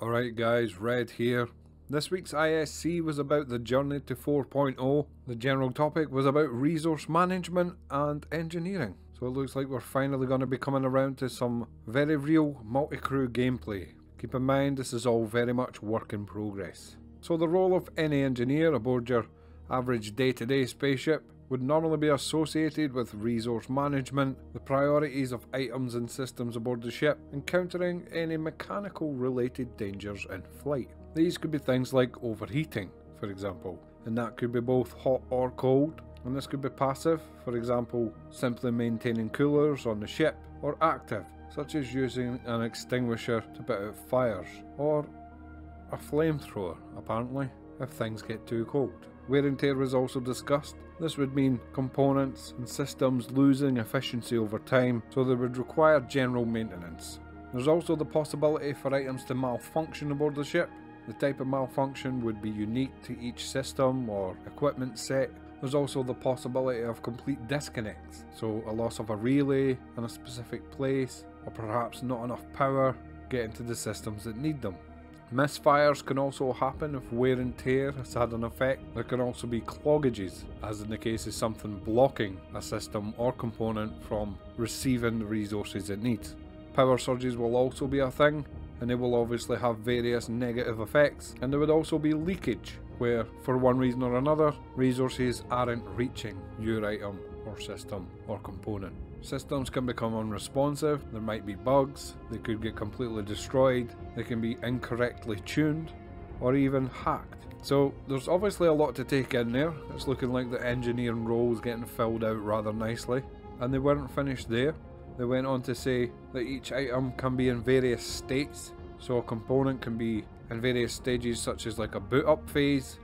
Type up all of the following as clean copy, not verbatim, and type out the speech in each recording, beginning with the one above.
Alright guys, Red here. This week's ISC was about the journey to 4.0. The general topic was about resource management and engineering. So it looks like we're finally going to be coming around to some very real multi-crew gameplay. Keep in mind this is all very much work in progress. So the role of any engineer aboard your average day-to-day spaceship would normally be associated with resource management, the priorities of items and systems aboard the ship, and countering any mechanical related dangers in flight. These could be things like overheating, for example, and that could be both hot or cold, and this could be passive, for example, simply maintaining coolers on the ship, or active, such as using an extinguisher to put out fires, or a flamethrower, apparently, if things get too cold. Wear and tear was also discussed. This would mean components and systems losing efficiency over time, so they would require general maintenance. There's also the possibility for items to malfunction aboard the ship. The type of malfunction would be unique to each system or equipment set. There's also the possibility of complete disconnects, so a loss of a relay in a specific place, or perhaps not enough power getting to the systems that need them. Misfires can also happen if wear and tear has had an effect. There can also be cloggages, as in the case of something blocking a system or component from receiving the resources it needs. Power surges will also be a thing, and they will obviously have various negative effects, and there would also be leakage, where for one reason or another, resources aren't reaching your item or system or component. Systems can become unresponsive, there might be bugs, they could get completely destroyed, they can be incorrectly tuned, or even hacked. So there's obviously a lot to take in there. It's looking like the engineering role is getting filled out rather nicely. And they weren't finished there. They went on to say that each item can be in various states. So a component can be in various stages, such as like a boot up phase,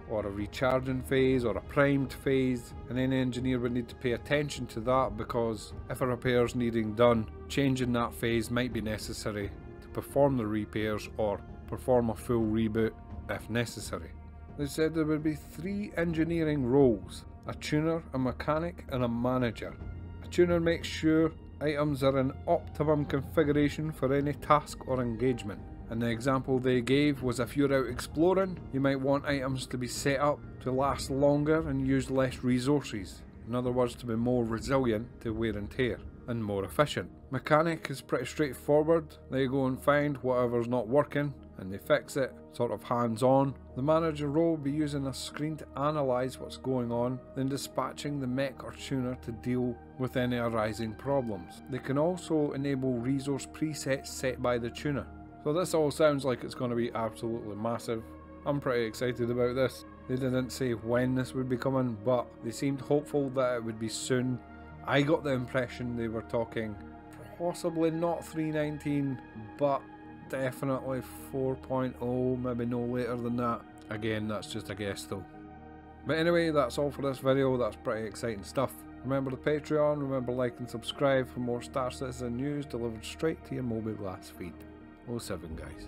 or a recharging phase, or a primed phase, and any engineer would need to pay attention to that, because if a repair is needing done, changing that phase might be necessary to perform the repairs or perform a full reboot if necessary. They said there would be 3 engineering roles: a tuner, a mechanic, and a manager. A tuner makes sure items are in optimum configuration for any task or engagement. And the example they gave was if you're out exploring, you might want items to be set up to last longer and use less resources. In other words, to be more resilient to wear and tear, and more efficient. Mechanic is pretty straightforward. They go and find whatever's not working and they fix it, sort of hands-on. The manager role will be using a screen to analyse what's going on, then dispatching the mech or tuner to deal with any arising problems. They can also enable resource presets set by the tuner. So this all sounds like it's going to be absolutely massive. I'm pretty excited about this. They didn't say when this would be coming, but they seemed hopeful that it would be soon. I got the impression they were talking possibly not 3.19, but definitely 4.0, maybe no later than that. Again, that's just a guess though. But anyway, that's all for this video. That's pretty exciting stuff. Remember the Patreon, remember like and subscribe for more Star Citizen news delivered straight to your Mobiglass feed. 07 guys.